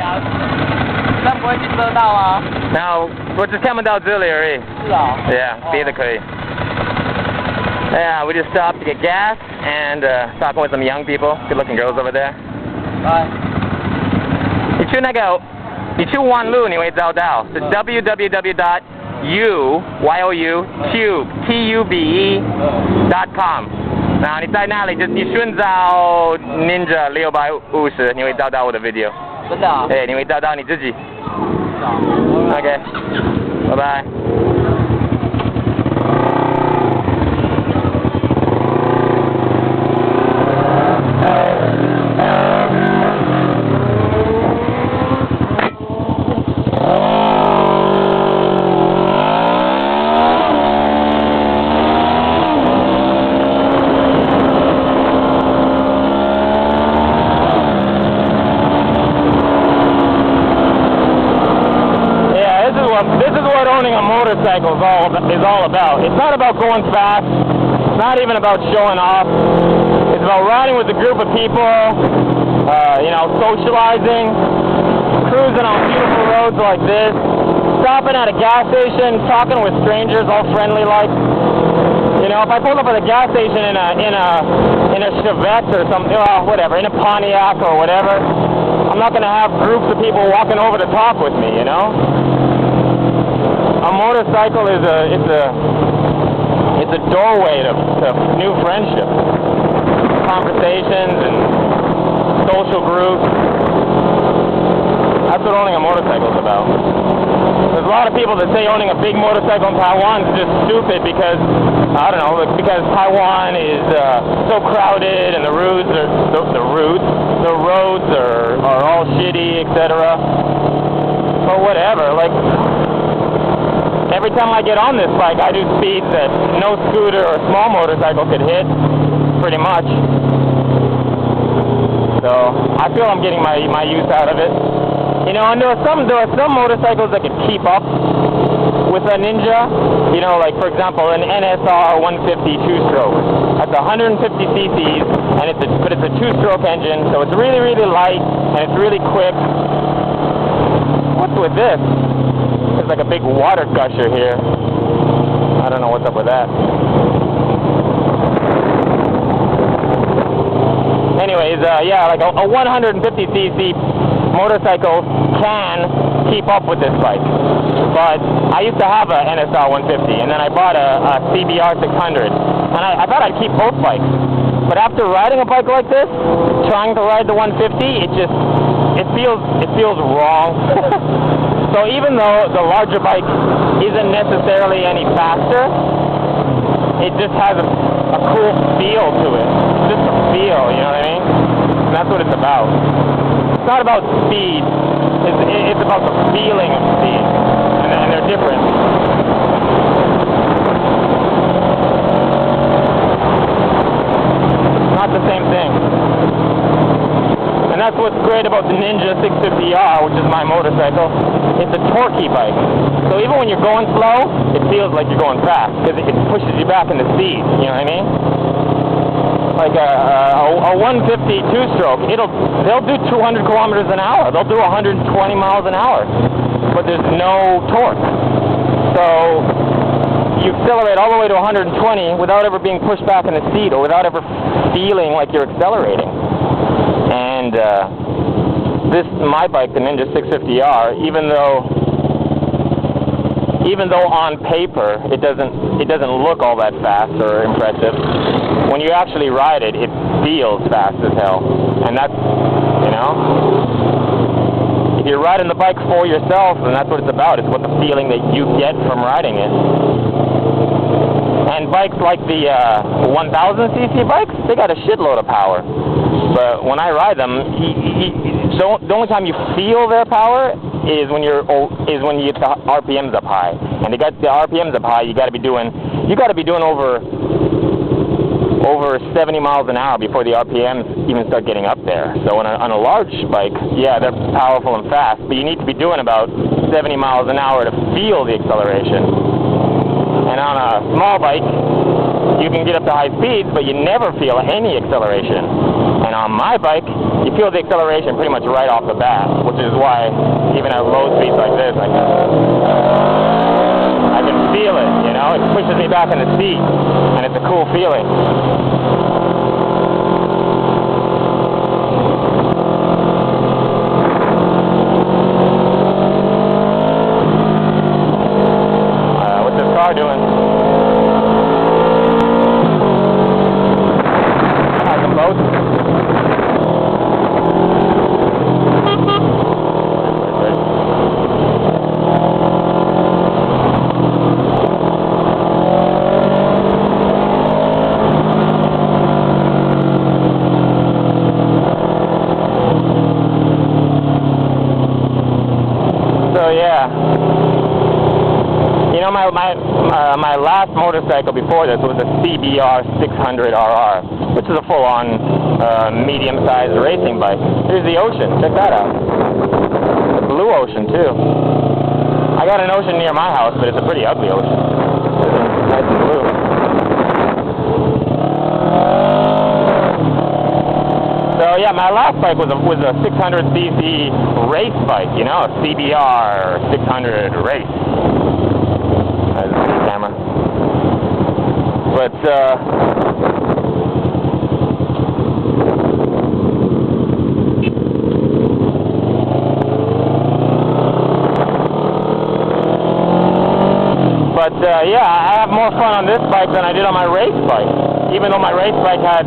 啊，那不会去遮到吗？然后我只看不到这里而已。是啊。Yeah, 别的可以。Yeah, we just stopped to get gas and talking with some young people, good-looking girls over there. 来。你去万路你会找到，是 www.youtube.com。然后你在那里就你寻找 Ninja 650，你会找到我的 video。真的啊？对，你会找到你自己。是啊。OK， 拜拜。This is what owning a motorcycle is all about. It's not about going fast. It's not even about showing off. It's about riding with a group of people, socializing, cruising on beautiful roads like this, stopping at a gas station, talking with strangers, all friendly like. You know, if I pulled up at a gas station in a Chevette or something, whatever, in a Pontiac or whatever, I'm not going to have groups of people walking over to talk with me, you know? A motorcycle is a doorway to new friendships, conversations, and social groups. That's what owning a motorcycle is about. There's a lot of people that say owning a big motorcycle in Taiwan is just stupid because, I don't know, because Taiwan is so crowded and the roads are all shitty, etc. But whatever, like, every time I get on this bike, I do speeds that no scooter or small motorcycle could hit, pretty much. So I feel I'm getting my use out of it. You know, and there are some motorcycles that could keep up with a Ninja. You know, like for example, an NSR 150 two-stroke. That's 150 cc's, and but it's a two-stroke engine, so it's really, really light and it's really quick. What's with this? There's like a big water gusher here. I don't know what's up with that. Anyways, yeah, like a 150cc motorcycle can keep up with this bike. But I used to have a NSR 150, and then I bought a CBR 600, and I thought I'd keep both bikes. But after riding a bike like this, trying to ride the 150, it feels wrong. So even though the larger bike isn't necessarily any faster, it just has a cool feel to it. It's just a feel, you know what I mean? And that's what it's about. It's not about speed. It's about the feeling of speed. And they're different. It's not the same thing. And that's what's great about the Ninja 650R, which is my motorcycle. It's a torquey bike. So even when you're going slow, it feels like you're going fast because it pushes you back into speed. You know what I mean? Like a 150 two-stroke, they'll do 200 kilometers an hour. They'll do 120 miles an hour, but there's no torque. So you accelerate all the way to 120 without ever being pushed back in the seat or without ever feeling like you're accelerating. And my bike, the Ninja 650R, even though on paper it doesn't look all that fast or impressive, when you actually ride it, it feels fast as hell. And that's, you know, if you're riding the bike for yourself, then that's what it's about. It's what the feeling that you get from riding it. And bikes like the 1000cc bikes, they got a shitload of power. But when I ride them, the only time you feel their power is when you get the RPMs up high. And to get the RPMs up high, you got to be doing over 70 miles an hour before the RPMs even start getting up there. So on a large bike, yeah, they're powerful and fast, but you need to be doing about 70 miles an hour to feel the acceleration. And on a small bike, you can get up to high speeds, but you never feel any acceleration. And on my bike, you feel the acceleration pretty much right off the bat, which is why even at low speeds like this, I can feel it, you know? It pushes me back in the seat, and it's a cool feeling. What's this car doing? Has them both. So yeah, you know, my last motorcycle before this was a CBR 600RR, which is a full-on medium-sized racing bike. Here's the ocean. Check that out. The blue ocean too. I got an ocean near my house, but it's a pretty ugly ocean. It's nice and blue. So yeah, my last bike was a 600cc race bike, you know, a CBR 600 race. That's the camera. But yeah, I have more fun on this bike than I did on my race bike. Even though my race bike had